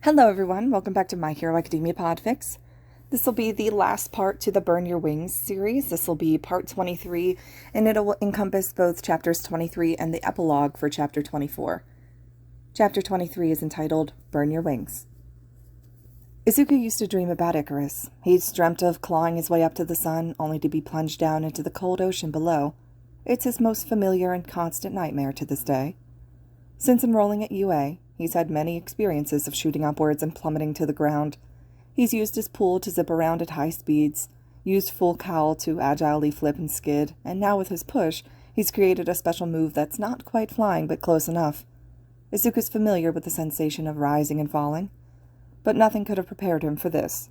Hello everyone, welcome back to My Hero Academia Podfics. This will be the last part to the Burn Your Wings series. This will be part 23, and it'll encompass both chapters 23 and the epilogue for chapter 24. Chapter 23 is entitled Burn Your Wings. Izuku used to dream about Icarus. He's dreamt of clawing his way up to the sun, only to be plunged down into the cold ocean below. It's his most familiar and constant nightmare to this day. Since enrolling at UA, he's had many experiences of shooting upwards and plummeting to the ground. He's used his pool to zip around at high speeds, used full cowl to agilely flip and skid, and now with his push, he's created a special move that's not quite flying but close enough. Izuku's familiar with the sensation of rising and falling, but nothing could have prepared him for this.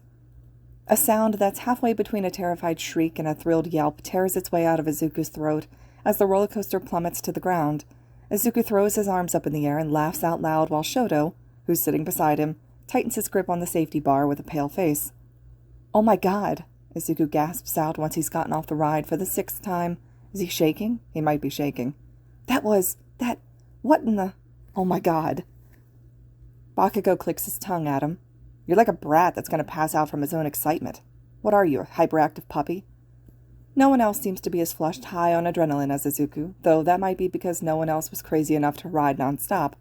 A sound that's halfway between a terrified shriek and a thrilled yelp tears its way out of Izuku's throat as the roller coaster plummets to the ground. Izuku throws his arms up in the air and laughs out loud while Shoto, who's sitting beside him, tightens his grip on the safety bar with a pale face. "Oh my god," Izuku gasps out once he's gotten off the ride for the 6th time. Is he shaking? He might be shaking. What in the... Oh my god. Bakugo clicks his tongue at him. "You're like a brat that's going to pass out from his own excitement. What are you, a hyperactive puppy?" No one else seems to be as flushed high on adrenaline as Izuku, though that might be because no one else was crazy enough to ride non-stop.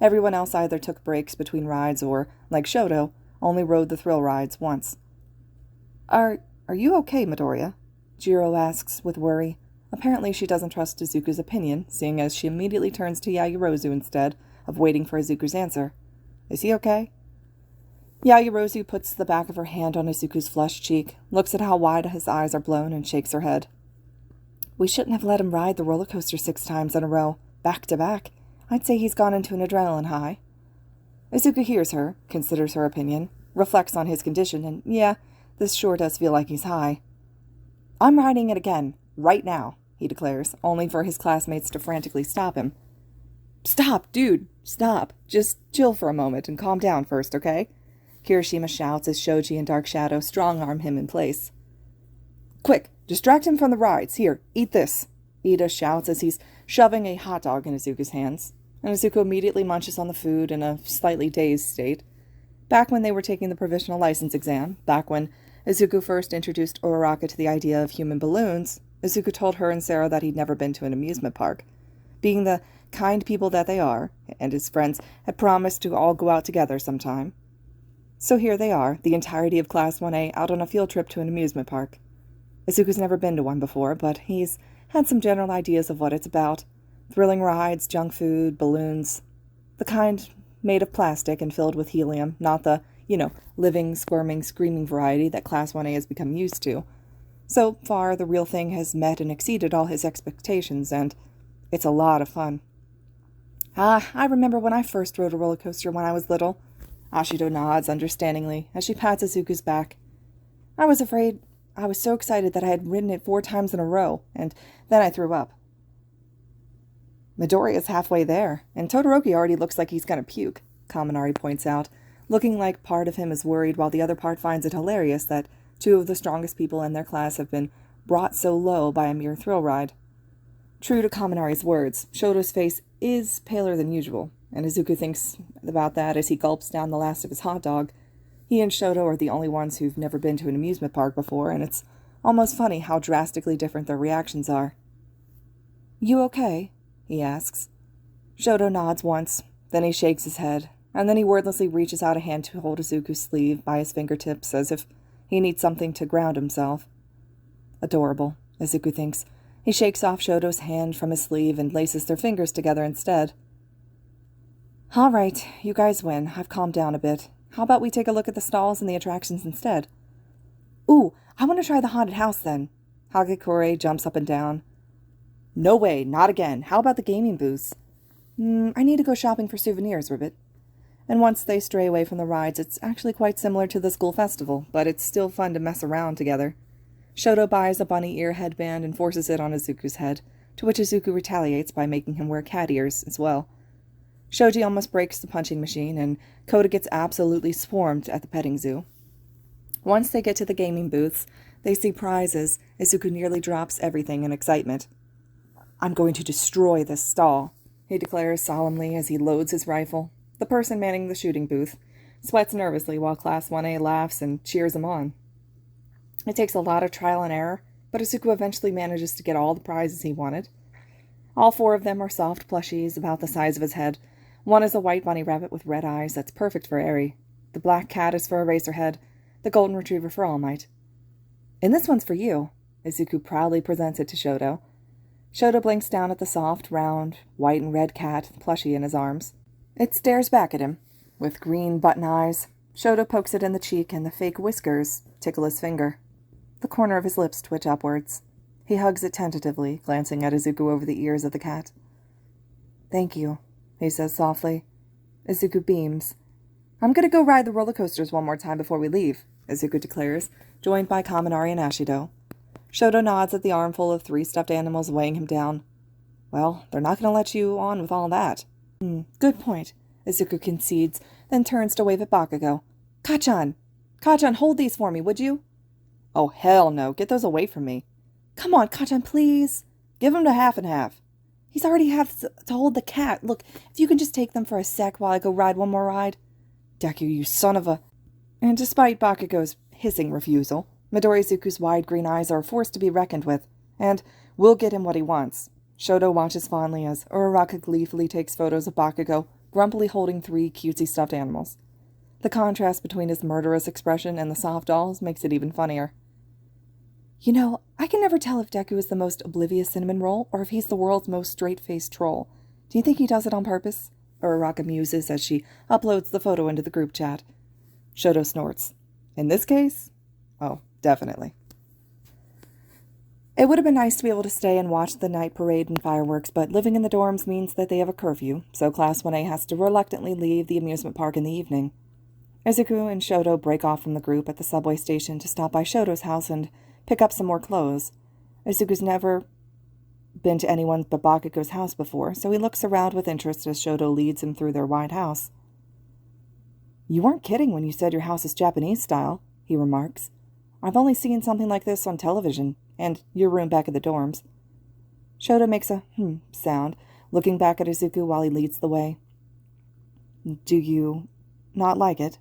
Everyone else either took breaks between rides or, like Shoto, only rode the thrill rides once. Are you okay, Midoriya?" Jiro asks with worry. Apparently she doesn't trust Izuku's opinion, seeing as she immediately turns to Yaoyorozu instead of waiting for Izuku's answer. "Is he okay?" Yaoyorozu puts the back of her hand on Izuku's flushed cheek, looks at how wide his eyes are blown, and shakes her head. "We shouldn't have let him ride the roller coaster 6 times in a row, back to back. I'd say he's gone into an adrenaline high." Izuku hears her, considers her opinion, reflects on his condition, and yeah, this sure does feel like he's high. "I'm riding it again, right now," he declares, only for his classmates to frantically stop him. "Stop, dude, stop. Just chill for a moment and calm down first, okay?" Kirishima shouts as Shoji and Dark Shadow strong-arm him in place. "Quick, distract him from the rides. Here, eat this," Ida shouts as he's shoving a hot dog in Izuku's hands, and Izuku immediately munches on the food in a slightly dazed state. Back when they were taking the provisional license exam, back when Izuku first introduced Uraraka to the idea of human balloons, Izuku told her and Sarah that he'd never been to an amusement park. Being the kind people that they are, and his friends had promised to all go out together sometime. So here they are, the entirety of Class 1A out on a field trip to an amusement park. Izuku's never been to one before, but he's had some general ideas of what it's about. Thrilling rides, junk food, balloons. The kind made of plastic and filled with helium, not the, living, squirming, screaming variety that Class 1A has become used to. So far, the real thing has met and exceeded all his expectations, and it's a lot of fun. I remember when I first rode a roller coaster when I was little." Ashido nods understandingly as she pats Izuku's back. I was so excited that I had ridden it 4 times in a row, and then I threw up." "Midoriya's halfway there, and Todoroki already looks like he's gonna puke," Kaminari points out, looking like part of him is worried while the other part finds it hilarious that 2 of the strongest people in their class have been brought so low by a mere thrill ride. True to Kaminari's words, Shoto's face is paler than usual, and Izuku thinks about that as he gulps down the last of his hot dog. He and Shoto are the only ones who've never been to an amusement park before, and it's almost funny how drastically different their reactions are. "You okay?" he asks. Shoto nods once, then he shakes his head, and then he wordlessly reaches out a hand to hold Izuku's sleeve by his fingertips as if he needs something to ground himself. Adorable, Izuku thinks. He shakes off Shoto's hand from his sleeve and laces their fingers together instead. "All right, you guys win. I've calmed down a bit. How about we take a look at the stalls and the attractions instead?" "Ooh, I want to try the haunted house then." Hagekure jumps up and down. "No way, not again. How about the gaming booths?" I need to go shopping for souvenirs, Ribbit." And once they stray away from the rides, it's actually quite similar to the school festival, but it's still fun to mess around together. Shoto buys a bunny ear headband and forces it on Izuku's head, to which Izuku retaliates by making him wear cat ears as well. Shoji almost breaks the punching machine, and Koda gets absolutely swarmed at the petting zoo. Once they get to the gaming booths, they see prizes. Izuku nearly drops everything in excitement. "I'm going to destroy this stall," he declares solemnly as he loads his rifle. The person manning the shooting booth sweats nervously while Class 1A laughs and cheers him on. It takes a lot of trial and error, but Izuku eventually manages to get all the prizes he wanted. All 4 of them are soft plushies about the size of his head. One is a white bunny rabbit with red eyes that's perfect for Eri. The black cat is for Eraserhead, the golden retriever for All Might. And this one's for you, Izuku proudly presents it to Shoto. Shoto blinks down at the soft, round, white and red cat plushie in his arms. It stares back at him, with green button eyes. Shoto pokes it in the cheek and the fake whiskers tickle his finger. The corner of his lips twitch upwards. He hugs it tentatively, glancing at Izuku over the ears of the cat. Thank you, he says softly. Izuku beams. I'm going to go ride the roller coasters one more time before we leave, Izuku declares, joined by Kaminari and Ashido. Shoto nods at the armful of 3 stuffed animals weighing him down. Well, they're not going to let you on with all that. Good point, Izuku concedes, then turns to wave at Bakugo. Kachan! Kachan, hold these for me, would you? Oh, hell no. Get those away from me. Come on, Kachan, please. Give him to half and half. He's already have to hold the cat. Look, if you can just take them for a sec while I go ride one more ride. Deku, you son of a... And despite Bakugo's hissing refusal, Midori Izuku's wide green eyes are forced to be reckoned with, and will get him what he wants. Shoto watches fondly as Uraraka gleefully takes photos of Bakugo, grumpily holding 3 cutesy stuffed animals. The contrast between his murderous expression and the soft dolls makes it even funnier. You know, I can never tell if Deku is the most oblivious cinnamon roll or if he's the world's most straight-faced troll. Do you think he does it on purpose? Uraraka muses as she uploads the photo into the group chat. Shoto snorts. In this case? Oh, definitely. It would have been nice to be able to stay and watch the night parade and fireworks, but living in the dorms means that they have a curfew, so Class 1A has to reluctantly leave the amusement park in the evening. Izuku and Shoto break off from the group at the subway station to stop by Shoto's house and pick up some more clothes. Izuku's never been to anyone but Bakugo's house before, so he looks around with interest as Shoto leads him through their wide house. You weren't kidding when you said your house is Japanese style, he remarks. I've only seen something like this on television, and your room back at the dorms. Shoto makes a sound, looking back at Izuku while he leads the way. Do you not like it?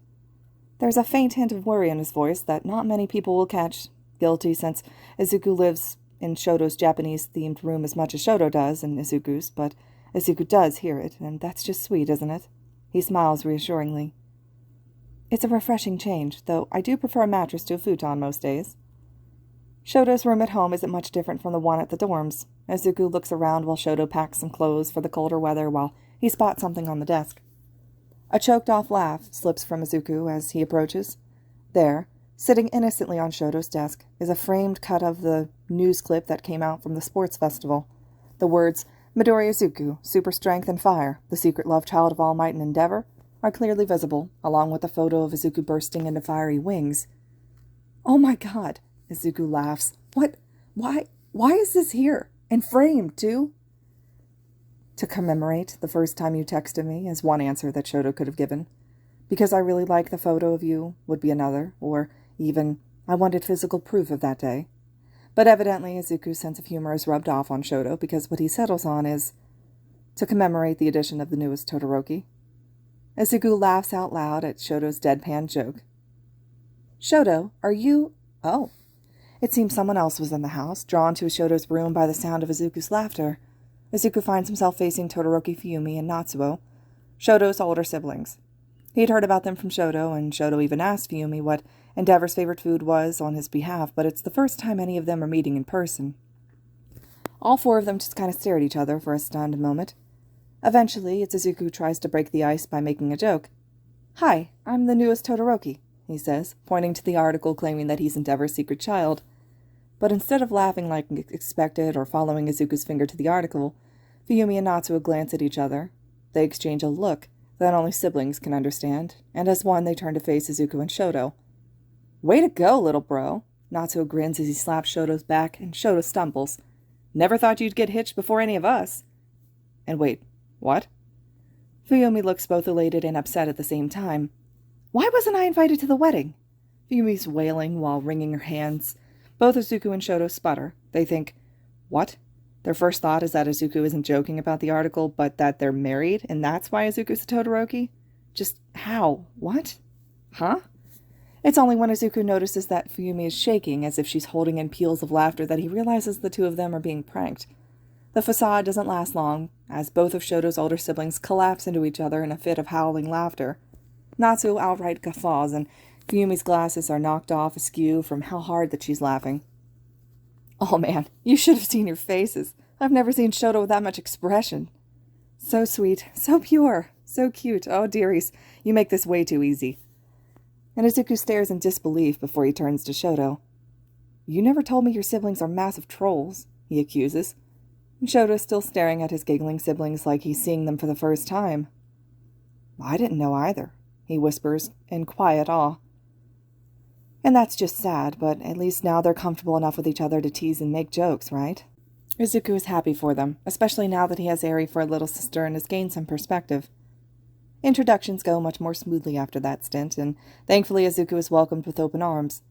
There's a faint hint of worry in his voice that not many people will catch. Guilty, since Izuku lives in Shoto's Japanese-themed room as much as Shoto does in Izuku's, but Izuku does hear it, and that's just sweet, isn't it? He smiles reassuringly. It's a refreshing change, though I do prefer a mattress to a futon most days. Shoto's room at home isn't much different from the one at the dorms. Izuku looks around while Shoto packs some clothes for the colder weather while he spots something on the desk. A choked-off laugh slips from Izuku as he approaches. There, sitting innocently on Shoto's desk, is a framed cut of the news clip that came out from the sports festival. The words, Midori Izuku, super strength and fire, the secret love child of All Might and Endeavor, are clearly visible, along with a photo of Izuku bursting into fiery wings. Oh my god, Izuku laughs. What? Why is this here? And framed, too? To commemorate the first time you texted me is one answer that Shoto could have given. Because I really like the photo of you would be another, or even, I wanted physical proof of that day. But evidently Izuku's sense of humor is rubbed off on Shoto because what he settles on is to commemorate the addition of the newest Todoroki. Izuku laughs out loud at Shoto's deadpan joke. Shoto, are you... Oh. It seems someone else was in the house, drawn to Shoto's room by the sound of Izuku's laughter. Izuku finds himself facing Todoroki, Fuyumi, and Natsuo, Shoto's older siblings. He'd heard about them from Shoto, and Shoto even asked Fuyumi what Endeavor's favorite food was on his behalf, but it's the first time any of them are meeting in person. All 4 of them just kind of stare at each other for a stunned moment. Eventually, Izuku tries to break the ice by making a joke. Hi, I'm the newest Todoroki, he says, pointing to the article claiming that he's Endeavor's secret child. But instead of laughing like expected or following Izuku's finger to the article, Fuyumi and Natsuo glance at each other. They exchange a look that only siblings can understand, and as one they turn to face Izuku and Shoto. Way to go, little bro! Natsuo grins as he slaps Shoto's back, and Shoto stumbles. Never thought you'd get hitched before any of us. And wait, what? Fuyumi looks both elated and upset at the same time. Why wasn't I invited to the wedding? Fuyumi's wailing while wringing her hands. Both Izuku and Shoto sputter. They think, what? Their first thought is that Izuku isn't joking about the article, but that they're married, and that's why Izuku's a Todoroki? Just how? What? Huh? It's only when Izuku notices that Fuyumi is shaking as if she's holding in peals of laughter that he realizes the two of them are being pranked. The facade doesn't last long, as both of Shoto's older siblings collapse into each other in a fit of howling laughter. Natsu outright guffaws, and Fuyumi's glasses are knocked off askew from how hard that she's laughing. Oh man, you should have seen your faces. I've never seen Shoto with that much expression. So sweet, so pure, so cute. Oh dearies, you make this way too easy. And Izuku stares in disbelief before he turns to Shoto. You never told me your siblings are massive trolls, he accuses. And Shoto is still staring at his giggling siblings like he's seeing them for the first time. I didn't know either, he whispers in quiet awe. And that's just sad, but at least now they're comfortable enough with each other to tease and make jokes, right? Izuku is happy for them, especially now that he has Eri for a little sister and has gained some perspective. Introductions go much more smoothly after that stint, and thankfully Izuku is welcomed with open arms.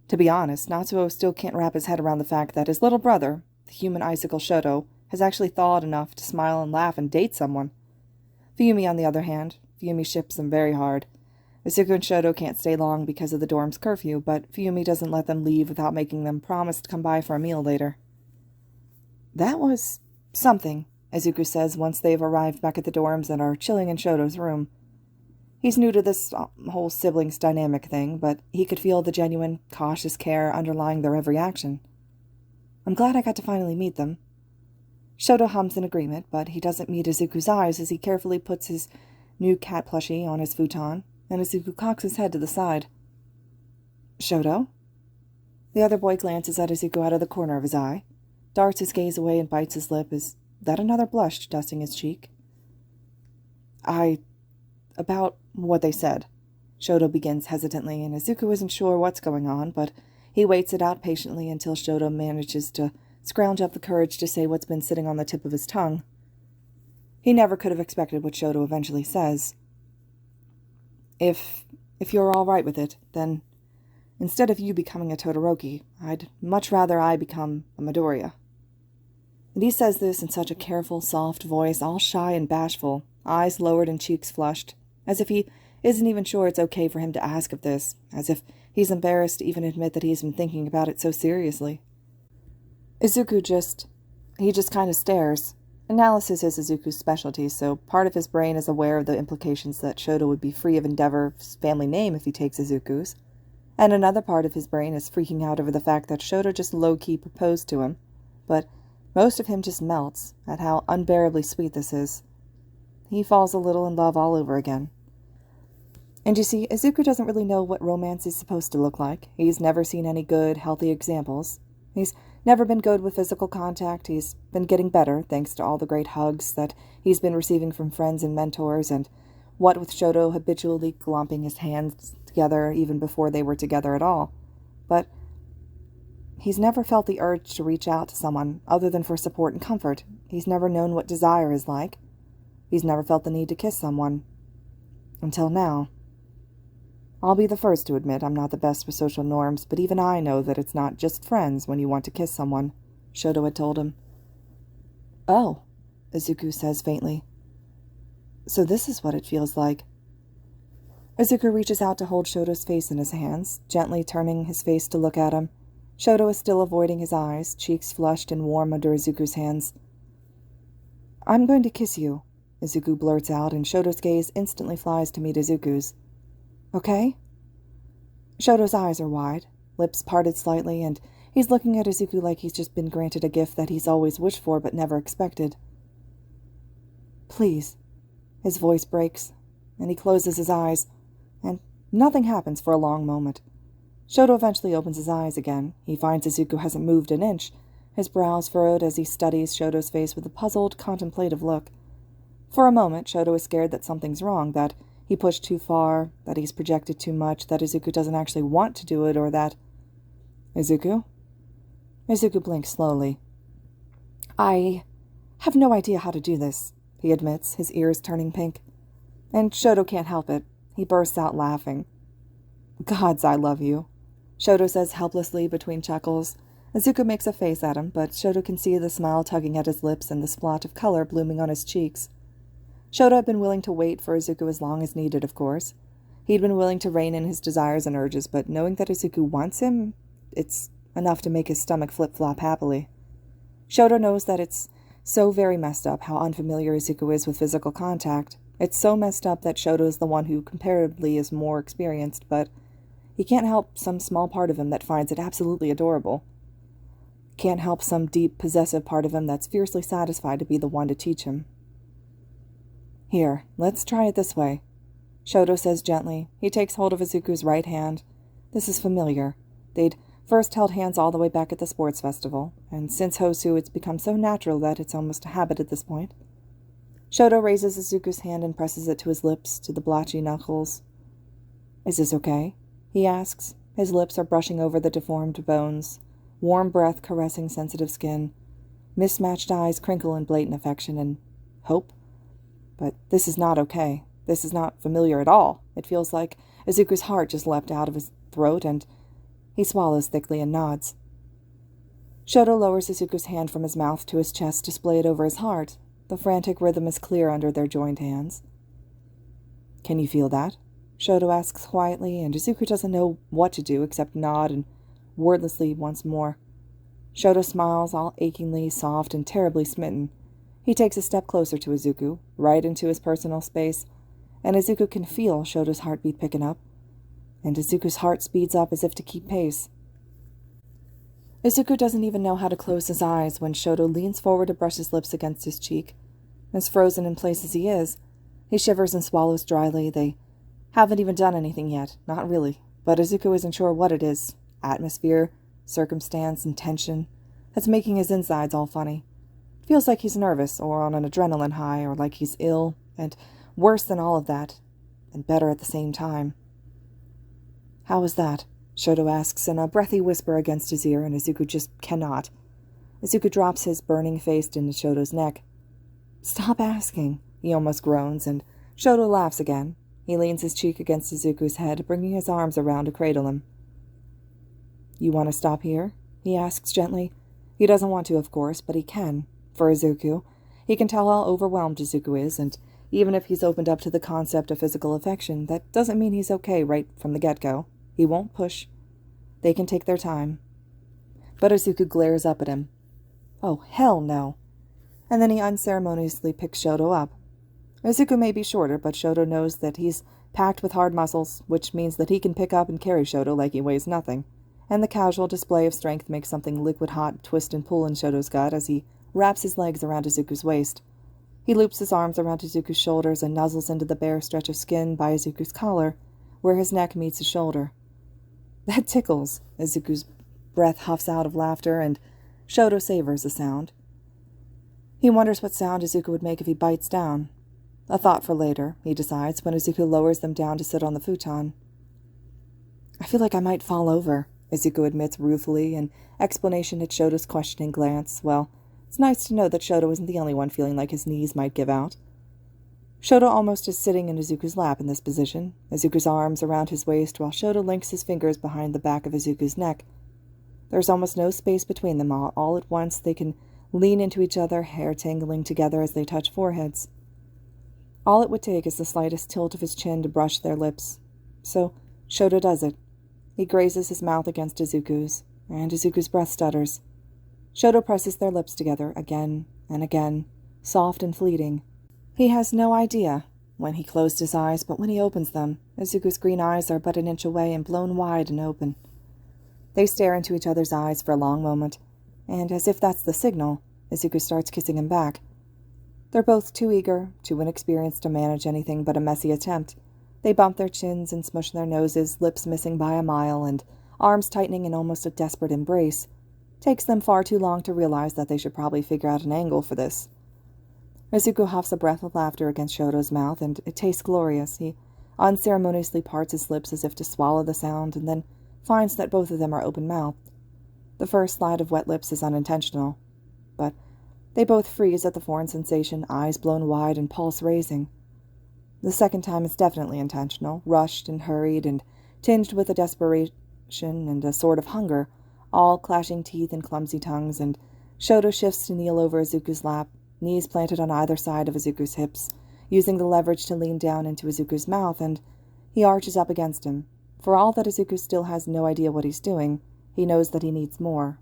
To be honest, Natsuo still can't wrap his head around the fact that his little brother, the human icicle Shoto, has actually thawed enough to smile and laugh and date someone. Fuyumi, on the other hand, Fuyumi ships them very hard. Izuku and Shoto can't stay long because of the dorm's curfew, but Fuyumi doesn't let them leave without making them promise to come by for a meal later. That was something, Izuku says once they've arrived back at the dorms and are chilling in Shoto's room. He's new to this whole siblings dynamic thing, but he could feel the genuine, cautious care underlying their every action. I'm glad I got to finally meet them. Shoto hums in agreement, but he doesn't meet Izuku's eyes as he carefully puts his new cat plushie on his futon, and Izuku cocks his head to the side. Shoto? The other boy glances at Izuku out of the corner of his eye, darts his gaze away and bites his lip. Is that another blush dusting his cheek? About what they said. Shoto begins hesitantly, and Izuku isn't sure what's going on, but he waits it out patiently until Shoto manages to scrounge up the courage to say what's been sitting on the tip of his tongue. He never could have expected what Shoto eventually says. If you're all right with it, then instead of you becoming a Todoroki, I'd much rather I become a Midoriya. And he says this in such a careful, soft voice, all shy and bashful, eyes lowered and cheeks flushed, as if he isn't even sure it's okay for him to ask of this, as if he's embarrassed to even admit that he's been thinking about it so seriously. Izuku just kind of stares. Analysis is Izuku's specialty, so part of his brain is aware of the implications that Shoto would be free of Endeavor's family name if he takes Izuku's, and another part of his brain is freaking out over the fact that Shoto just low-key proposed to him, but most of him just melts at how unbearably sweet this is. He falls a little in love all over again. And you see, Izuku doesn't really know what romance is supposed to look like. He's never seen any good, healthy examples. He's never been good with physical contact. He's been getting better, thanks to all the great hugs that he's been receiving from friends and mentors, and what with Shoto habitually glomping his hands together even before they were together at all. But he's never felt the urge to reach out to someone other than for support and comfort. He's never known what desire is like. He's never felt the need to kiss someone. Until now. I'll be the first to admit I'm not the best with social norms, but even I know that it's not just friends when you want to kiss someone, Shoto had told him. Oh, Izuku says faintly. So this is what it feels like. Izuku reaches out to hold Shoto's face in his hands, gently turning his face to look at him. Shoto is still avoiding his eyes, cheeks flushed and warm under Izuku's hands. I'm going to kiss you, Izuku blurts out, and Shoto's gaze instantly flies to meet Izuku's. Okay? Shoto's eyes are wide, lips parted slightly, and he's looking at Izuku like he's just been granted a gift that he's always wished for but never expected. Please. His voice breaks, and he closes his eyes, and nothing happens for a long moment. Shoto eventually opens his eyes again. He finds Izuku hasn't moved an inch, his brows furrowed as he studies Shoto's face with a puzzled, contemplative look. For a moment, Shoto is scared that something's wrong, that he pushed too far, that he's projected too much, that Izuku doesn't actually want to do it, or that... Izuku? Izuku blinks slowly. I have no idea how to do this, he admits, his ears turning pink. And Shoto can't help it. He bursts out laughing. Gods, I love you, Shoto says helplessly between chuckles. Izuku makes a face at him, but Shoto can see the smile tugging at his lips and the splotch of color blooming on his cheeks. Shoto had been willing to wait for Izuku as long as needed, of course. He'd been willing to rein in his desires and urges, but knowing that Izuku wants him, it's enough to make his stomach flip-flop happily. Shoto knows that it's so very messed up how unfamiliar Izuku is with physical contact. It's so messed up that Shoto is the one who comparatively is more experienced, but he can't help some small part of him that finds it absolutely adorable. Can't help some deep, possessive part of him that's fiercely satisfied to be the one to teach him. Here, let's try it this way, Shoto says gently. He takes hold of Izuku's right hand. This is familiar. They'd first held hands all the way back at the sports festival, and since Hosu it's become so natural that it's almost a habit at this point. Shoto raises Izuku's hand and presses it to his lips, to the blotchy knuckles. Is this okay? He asks. His lips are brushing over the deformed bones, warm breath caressing sensitive skin. Mismatched eyes crinkle in blatant affection and hope. But this is not okay. This is not familiar at all. It feels like Izuku's heart just leapt out of his throat, and he swallows thickly and nods. Shoto lowers Izuku's hand from his mouth to his chest to splay it over his heart. The frantic rhythm is clear under their joined hands. Can you feel that? Shoto asks quietly, and Izuku doesn't know what to do except nod and wordlessly once more. Shoto smiles, all achingly soft and terribly smitten. He takes a step closer to Izuku, right into his personal space, and Izuku can feel Shoto's heartbeat picking up, and Izuku's heart speeds up as if to keep pace. Izuku doesn't even know how to close his eyes when Shoto leans forward to brush his lips against his cheek. As frozen in place as he is, he shivers and swallows dryly. They haven't even done anything yet, not really, but Izuku isn't sure what it is. Atmosphere, circumstance, and tension that's making his insides all funny. It feels like he's nervous, or on an adrenaline high, or like he's ill, and worse than all of that, and better at the same time. How was that? Shoto asks in a breathy whisper against his ear, and Izuku just cannot. Izuku drops his burning face into Shoto's neck. Stop asking, he almost groans, and Shoto laughs again. He leans his cheek against Izuku's head, bringing his arms around to cradle him. You want to stop here? He asks gently. He doesn't want to, of course, but he can. For Izuku, he can tell how overwhelmed Izuku is, and even if he's opened up to the concept of physical affection, that doesn't mean he's okay right from the get-go. He won't push. They can take their time. But Izuku glares up at him. Oh, hell no. And then he unceremoniously picks Shoto up. Izuku may be shorter, but Shoto knows that he's packed with hard muscles, which means that he can pick up and carry Shoto like he weighs nothing. And the casual display of strength makes something liquid-hot twist and pull in Shoto's gut as he wraps his legs around Izuku's waist. He loops his arms around Izuku's shoulders and nuzzles into the bare stretch of skin by Izuku's collar, where his neck meets his shoulder. That tickles. Izuku's breath huffs out of laughter, and Shoto savors the sound. He wonders what sound Izuku would make if he bites down. A thought for later, he decides, when Izuku lowers them down to sit on the futon. I feel like I might fall over, Izuku admits ruefully, in explanation at Shoto's questioning glance. Well, it's nice to know that Shoto isn't the only one feeling like his knees might give out. Shoto almost is sitting in Izuku's lap in this position, Izuku's arms around his waist while Shoto links his fingers behind the back of Izuku's neck. There's almost no space between them. All at once they can lean into each other, hair tangling together as they touch foreheads. All it would take is the slightest tilt of his chin to brush their lips. So Shoto does it. He grazes his mouth against Izuku's, and Izuku's breath stutters. Shoto presses their lips together again and again, soft and fleeting. He has no idea when he closed his eyes, but when he opens them, Izuku's green eyes are but an inch away and blown wide and open. They stare into each other's eyes for a long moment, and as if that's the signal, Izuku starts kissing him back. They're both too eager, too inexperienced to manage anything but a messy attempt. They bump their chins and smush their noses, lips missing by a mile, and arms tightening in almost a desperate embrace. Takes them far too long to realize that they should probably figure out an angle for this. Izuku huffs a breath of laughter against Shoto's mouth, and it tastes glorious. He unceremoniously parts his lips as if to swallow the sound, and then finds that both of them are open-mouthed. The first slide of wet lips is unintentional, but they both freeze at the foreign sensation, eyes blown wide and pulse raising. The second time is definitely intentional, rushed and hurried and tinged with a desperation and a sort of hunger, all clashing teeth and clumsy tongues, and Shoto shifts to kneel over Izuku's lap, knees planted on either side of Izuku's hips, using the leverage to lean down into Izuku's mouth, and He arches up against him. For all that Izuku still has no idea what he's doing, he knows that he needs more.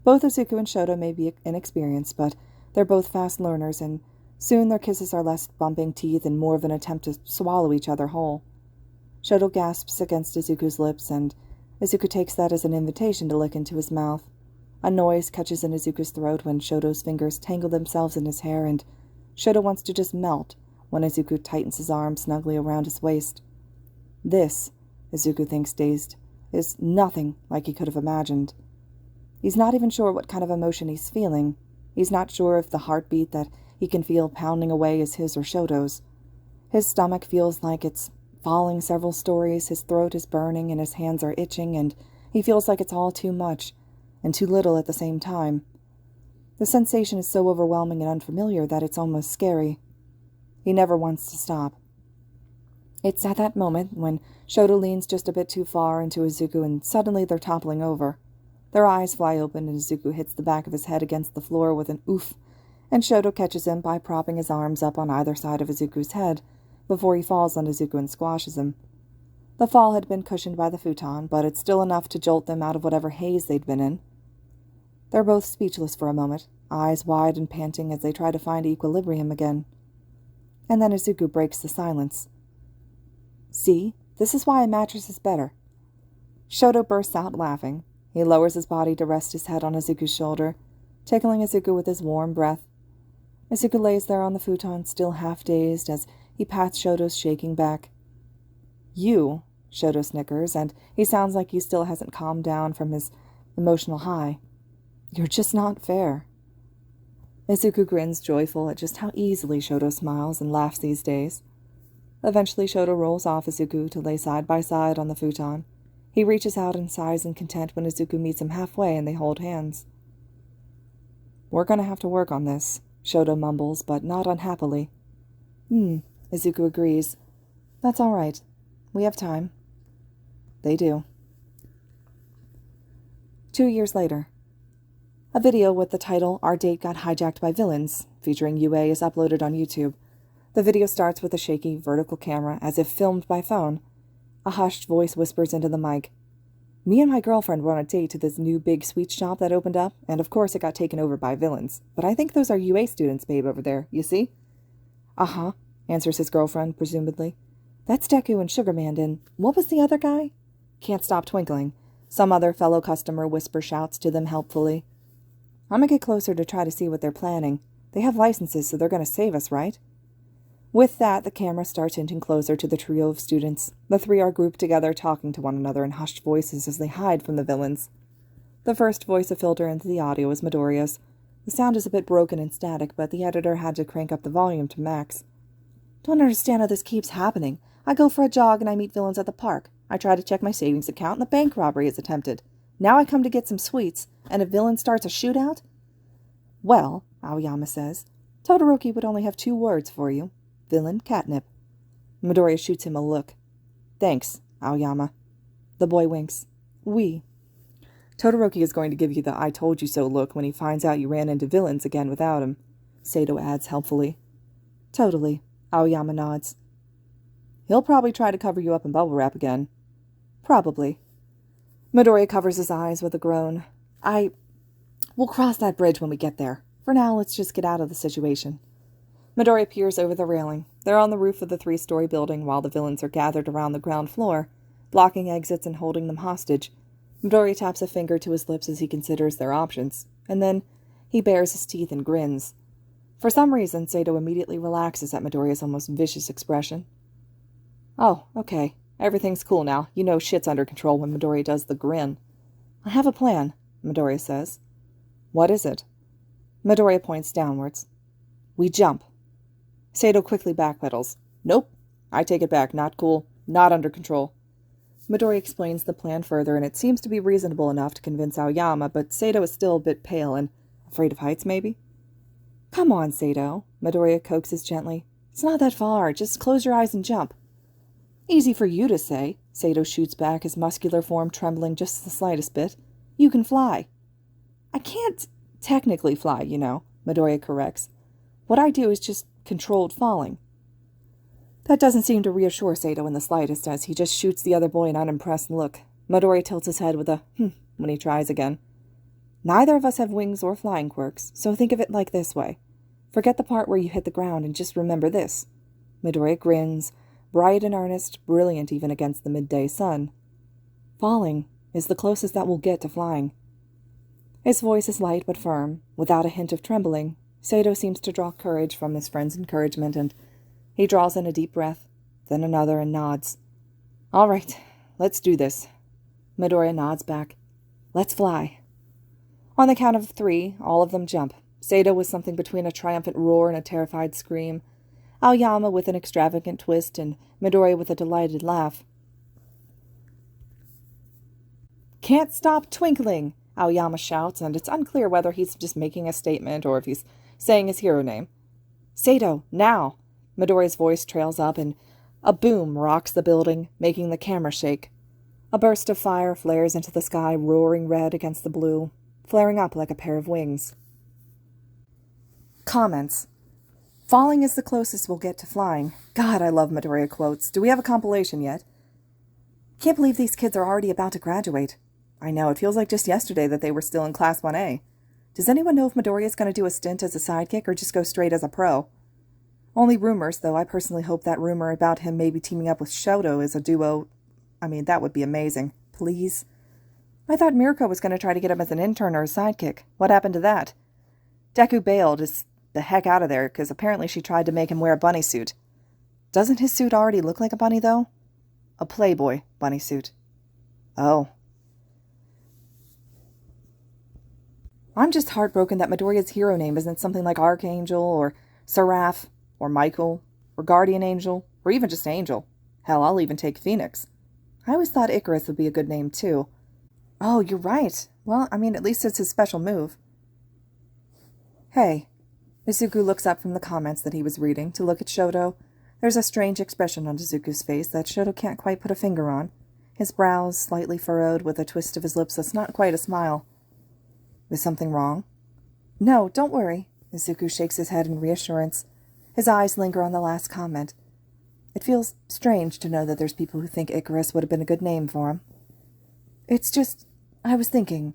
Both Izuku and Shoto may be inexperienced, but they're both fast learners, and soon their kisses are less bumping teeth and more of an attempt to swallow each other whole. Shoto gasps against Izuku's lips, and Izuku takes that as an invitation to lick into his mouth. A noise catches in Izuku's throat when Shoto's fingers tangle themselves in his hair, and Shoto wants to just melt when Izuku tightens his arm snugly around his waist. This, Izuku thinks dazed, is nothing like he could have imagined. He's not even sure what kind of emotion he's feeling. He's not sure if the heartbeat that he can feel pounding away is his or Shoto's. His stomach feels like it's falling several stories, his throat is burning, and his hands are itching, and he feels like it's all too much, and too little at the same time. The sensation is so overwhelming and unfamiliar that it's almost scary. He never wants to stop. It's at that moment when Shoto leans just a bit too far into Izuku and suddenly they're toppling over. Their eyes fly open and Izuku hits the back of his head against the floor with an oof, and Shoto catches him by propping his arms up on either side of Izuku's head before he falls on Izuku and squashes him. The fall had been cushioned by the futon, but it's still enough to jolt them out of whatever haze they'd been in. They're both speechless for a moment, eyes wide and panting as they try to find equilibrium again. And then Izuku breaks the silence. "See, this is why a mattress is better." Shoto bursts out laughing. He lowers his body to rest his head on Izuku's shoulder, tickling Izuku with his warm breath. Izuku lays there on the futon, still half-dazed, as he pats Shoto's shaking back. "You," Shoto snickers, and he sounds like he still hasn't calmed down from his emotional high. "You're just not fair." Izuku grins joyful at just how easily Shoto smiles and laughs these days. Eventually Shoto rolls off Izuku to lay side by side on the futon. He reaches out and sighs in content when Izuku meets him halfway and they hold hands. "We're going to have to work on this," Shoto mumbles, but not unhappily. Izuku agrees. "That's all right. We have time." They do. 2 years later. A video with the title "Our Date Got Hijacked by Villains" featuring UA is uploaded on YouTube. The video starts with a shaky, vertical camera, as if filmed by phone. A hushed voice whispers into the mic. "Me and my girlfriend were on a date to this new big sweet shop that opened up, and of course it got taken over by villains. But I think those are UA students, babe, over there, you see?" "Uh-huh," answers his girlfriend, presumably. "That's Deku and Sugarman, and what was the other guy?" Can't stop twinkling. Some other fellow customer shouts to them helpfully. "I'm gonna get closer to try to see what they're planning. They have licenses, so they're gonna save us, right?" With that, the camera starts inching closer to the trio of students. The three are grouped together, talking to one another in hushed voices as they hide from the villains. The first voice to filter into the audio is Midoriya's. The sound is a bit broken and static, but the editor had to crank up the volume to max. "Don't understand how this keeps happening. I go for a jog and I meet villains at the park. I try to check my savings account and a bank robbery is attempted. Now I come to get some sweets, and a villain starts a shootout?" "Well," Aoyama says, "Todoroki would only have 2 words for you. Villain catnip." Midoriya shoots him a look. "Thanks, Aoyama." The boy winks. "Oui." "Todoroki is going to give you the 'I told you so' look when he finds out you ran into villains again without him," Sato adds helpfully. "Totally," Aoyama nods. "He'll probably try to cover you up in bubble wrap again." "Probably." Midoriya covers his eyes with a groan. We'll cross that bridge when we get there. For now, let's just get out of the situation." Midoriya peers over the railing. They're on the roof of the 3-story building while the villains are gathered around the ground floor, blocking exits and holding them hostage. Midoriya taps a finger to his lips as he considers their options, and then he bares his teeth and grins. For some reason, Sato immediately relaxes at Midoriya's almost vicious expression. "Oh, okay. Everything's cool now. You know shit's under control when Midoriya does the grin." "I have a plan," Midoriya says. "What is it?" Midoriya points downwards. "We jump." Sato quickly backpedals. "Nope. I take it back. Not cool. Not under control." Midoriya explains the plan further, and it seems to be reasonable enough to convince Aoyama, but Sato is still a bit pale and afraid of heights, maybe? "Come on, Sato," Midoriya coaxes gently. "It's not that far. Just close your eyes and jump." "Easy for you to say," Sato shoots back, his muscular form trembling just the slightest bit. "You can fly." "I can't technically fly, you know," Midoriya corrects. "What I do is just controlled falling." That doesn't seem to reassure Sato in the slightest, as he just shoots the other boy an unimpressed look. Midori tilts his head with a when he tries again. Neither of us have wings or flying quirks, so think of it like this way. Forget the part where you hit the ground and just remember this. Midori grins, bright and earnest, brilliant even against the midday sun. Falling is the closest that we'll get to flying. His voice is light but firm, without a hint of trembling. Sato seems to draw courage from his friend's encouragement, and he draws in a deep breath, then another, and nods. All right, let's do this. Midori nods back. Let's fly. On the count of 3, all of them jump. Sato with something between a triumphant roar and a terrified scream. Aoyama with an extravagant twist, and Midori with a delighted laugh. Can't stop twinkling, Aoyama shouts, and it's unclear whether he's just making a statement or if he's saying his hero name. Sato, now! Midori's voice trails up, and a boom rocks the building, making the camera shake. A burst of fire flares into the sky, roaring red against the blue, flaring up like a pair of wings. Comments. Falling is the closest we'll get to flying. God, I love Midoriya quotes. Do we have a compilation yet? Can't believe these kids are already about to graduate. I know, it feels like just yesterday that they were still in Class 1A. Does anyone know if Midoriya is going to do a stint as a sidekick or just go straight as a pro? Only rumors, though I personally hope that rumor about him maybe teaming up with Shoto is a duo. I mean, that would be amazing. Please. I thought Mirko was going to try to get him as an intern or a sidekick. What happened to that? Deku bailed the heck out of there, because apparently she tried to make him wear a bunny suit. Doesn't his suit already look like a bunny, though? A Playboy bunny suit. Oh. I'm just heartbroken that Midoriya's hero name isn't something like Archangel, or Seraph, or Michael, or Guardian Angel, or even just Angel. Hell, I'll even take Phoenix. I always thought Icarus would be a good name, too. Oh, you're right. Well, I mean, at least it's his special move. Hey. Izuku looks up from the comments that he was reading to look at Shoto. There's a strange expression on Izuku's face that Shoto can't quite put a finger on. His brows slightly furrowed with a twist of his lips that's not quite a smile. Is something wrong? No, don't worry. Izuku shakes his head in reassurance. His eyes linger on the last comment. It feels strange to know that there's people who think Icarus would have been a good name for him. It's just, I was thinking,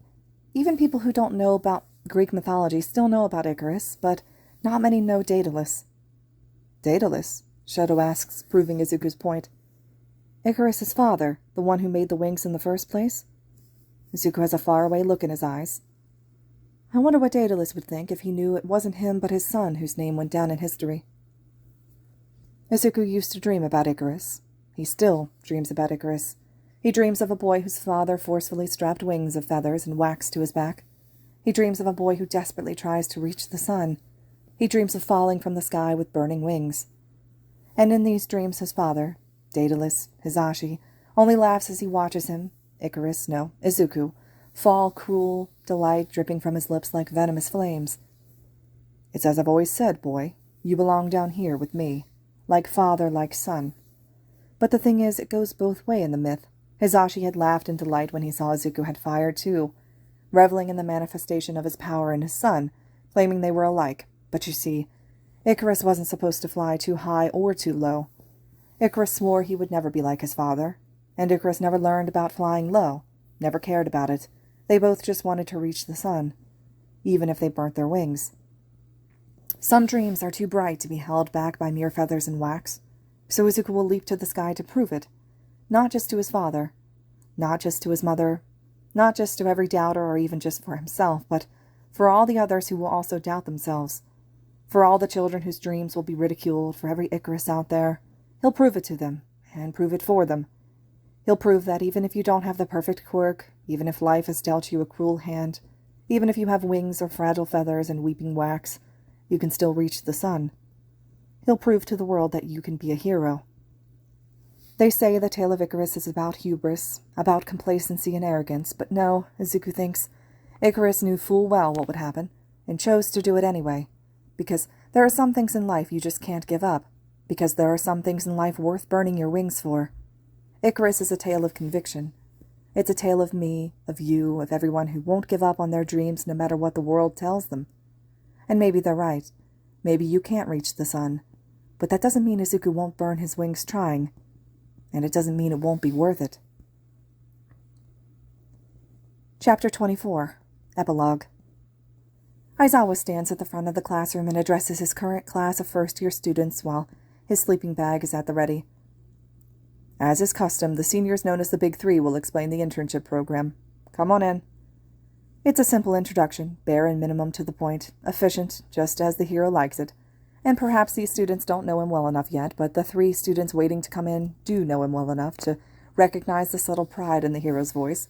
even people who don't know about Greek mythology still know about Icarus, but not many know Daedalus. Daedalus? Shoto asks, proving Izuku's point. Icarus's father, the one who made the wings in the first place? Izuku has a faraway look in his eyes. I wonder what Daedalus would think if he knew it wasn't him but his son whose name went down in history. Izuku used to dream about Icarus. He still dreams about Icarus. He dreams of a boy whose father forcefully strapped wings of feathers and wax to his back. He dreams of a boy who desperately tries to reach the sun. He dreams of falling from the sky with burning wings. And in these dreams his father, Daedalus, Hisashi, only laughs as he watches him, Izuku, fall, cruel, delight dripping from his lips like venomous flames. It's as I've always said, boy. You belong down here with me. Like father, like son. But the thing is, it goes both ways in the myth. Hisashi had laughed in delight when he saw Izuku had fire too, reveling in the manifestation of his power in his son, claiming they were alike. But you see, Icarus wasn't supposed to fly too high or too low. Icarus swore he would never be like his father, and Icarus never learned about flying low, never cared about it. They both just wanted to reach the sun, even if they burnt their wings. Some dreams are too bright to be held back by mere feathers and wax, so Izuku will leap to the sky to prove it, not just to his father, not just to his mother, not just to every doubter or even just for himself, but for all the others who will also doubt themselves, for all the children whose dreams will be ridiculed, for every Icarus out there. He'll prove it to them, and prove it for them. He'll prove that even if you don't have the perfect quirk, even if life has dealt you a cruel hand, even if you have wings or fragile feathers and weeping wax, you can still reach the sun. He'll prove to the world that you can be a hero. They say the tale of Icarus is about hubris, about complacency and arrogance, but no, Izuku thinks, Icarus knew full well what would happen, and chose to do it anyway, because there are some things in life you just can't give up, because there are some things in life worth burning your wings for. Icarus is a tale of conviction. It's a tale of me, of you, of everyone who won't give up on their dreams no matter what the world tells them. And maybe they're right. Maybe you can't reach the sun. But that doesn't mean Izuku won't burn his wings trying. And it doesn't mean it won't be worth it. Chapter 24. Epilogue. Aizawa stands at the front of the classroom and addresses his current class of first-year students while his sleeping bag is at the ready. As is custom, the seniors known as the Big Three will explain the internship program. Come on in. It's a simple introduction, bare and minimum to the point, efficient, just as the hero likes it. And perhaps these students don't know him well enough yet, but the 3 students waiting to come in do know him well enough to recognize the subtle pride in the hero's voice.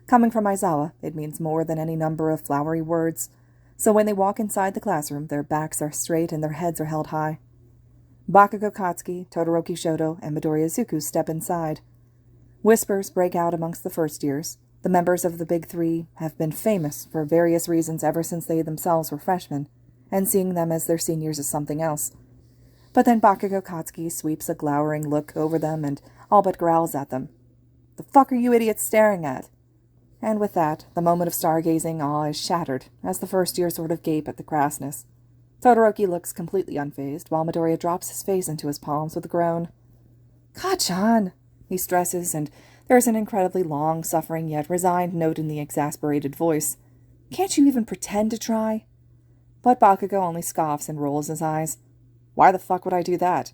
Coming from Aizawa, it means more than any number of flowery words. So when they walk inside the classroom, their backs are straight and their heads are held high. Bakugo Katsuki, Todoroki Shoto, and Midoriya Izuku step inside. Whispers break out amongst the first years. The members of the Big Three have been famous for various reasons ever since they themselves were freshmen, and seeing them as their seniors is something else. But then Bakugo Katsuki sweeps a glowering look over them and all but growls at them. "The fuck are you idiots staring at?" And with that, the moment of stargazing awe is shattered, as the first year sort of gape at the crassness. Todoroki looks completely unfazed, while Midoriya drops his face into his palms with a groan. "Kachan!" he stresses, and there's an incredibly long, suffering yet resigned note in the exasperated voice. "Can't you even pretend to try?" But Bakugo only scoffs and rolls his eyes. "Why the fuck would I do that?"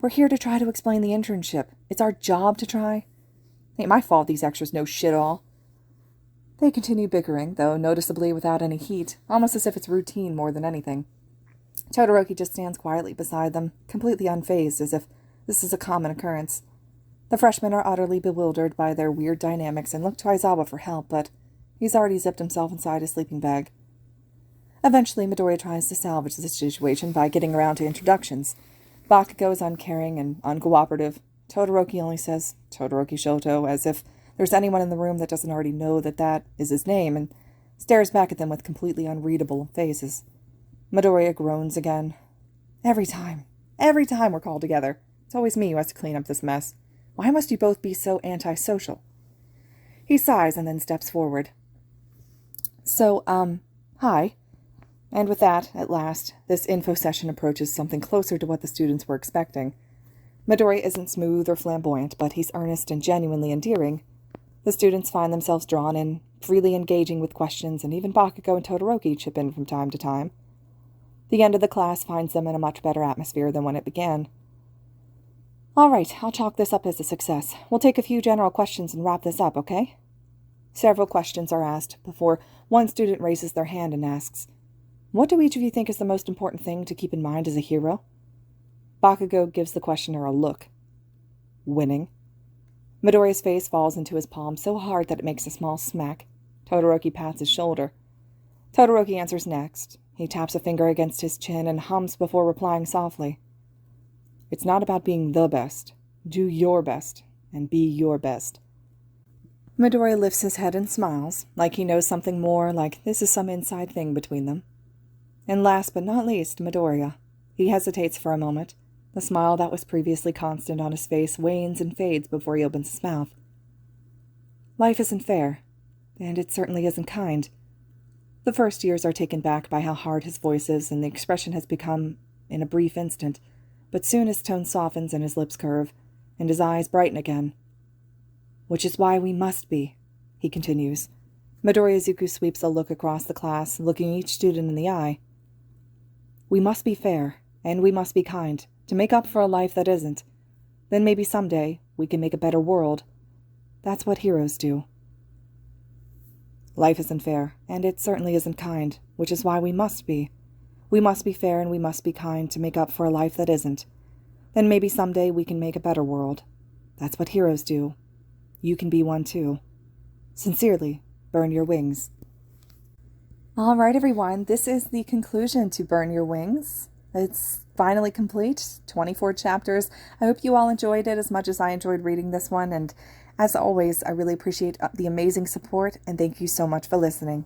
"We're here to try to explain the internship. It's our job to try. Ain't my fault these extras know shit all." They continue bickering, though noticeably without any heat, almost as if it's routine more than anything. Todoroki just stands quietly beside them, completely unfazed, as if this is a common occurrence. The freshmen are utterly bewildered by their weird dynamics and look to Aizawa for help, but he's already zipped himself inside his sleeping bag. Eventually, Midoriya tries to salvage the situation by getting around to introductions. Bakugo is uncaring and uncooperative. Todoroki only says Todoroki Shoto, as if there's anyone in the room that doesn't already know that that is his name, and stares back at them with completely unreadable faces. Midoriya groans again. Every time we're called together, it's always me who has to clean up this mess. Why must you both be so antisocial?" He sighs and then steps forward. "So, hi." And with that, at last, this info session approaches something closer to what the students were expecting. Midoriya isn't smooth or flamboyant, but he's earnest and genuinely endearing. The students find themselves drawn in, freely engaging with questions, and even Bakugo and Todoroki chip in from time to time. The end of the class finds them in a much better atmosphere than when it began. "All right, I'll chalk this up as a success. We'll take a few general questions and wrap this up, okay?" Several questions are asked before one student raises their hand and asks, "What do each of you think is the most important thing to keep in mind as a hero?" Bakugo gives the questioner a look. "Winning." Midoriya's face falls into his palm so hard that it makes a small smack. Todoroki pats his shoulder. Todoroki answers next. He taps a finger against his chin and hums before replying softly. "It's not about being the best. Do your best, and be your best." Midoriya lifts his head and smiles, like he knows something more, like this is some inside thing between them. And last but not least, Midoriya. He hesitates for a moment. The smile that was previously constant on his face wanes and fades before he opens his mouth. "Life isn't fair, and it certainly isn't kind." The first years are taken back by how hard his voice is, and the expression has become in a brief instant, but soon his tone softens and his lips curve, and his eyes brighten again. "Which is why we must be," he continues. Midoriya Izuku sweeps a look across the class, looking each student in the eye. "We must be fair, and we must be kind, to make up for a life that isn't. Then maybe someday we can make a better world. That's what heroes do." Life isn't fair, and it certainly isn't kind, which is why we must be. We must be fair and we must be kind to make up for a life that isn't. Then maybe someday we can make a better world. That's what heroes do. You can be one too. Sincerely, Burn Your Wings. All right, everyone, this is the conclusion to Burn Your Wings. It's finally complete, 24 chapters. I hope you all enjoyed it as much as I enjoyed reading this one, and as always, I really appreciate the amazing support, and thank you so much for listening.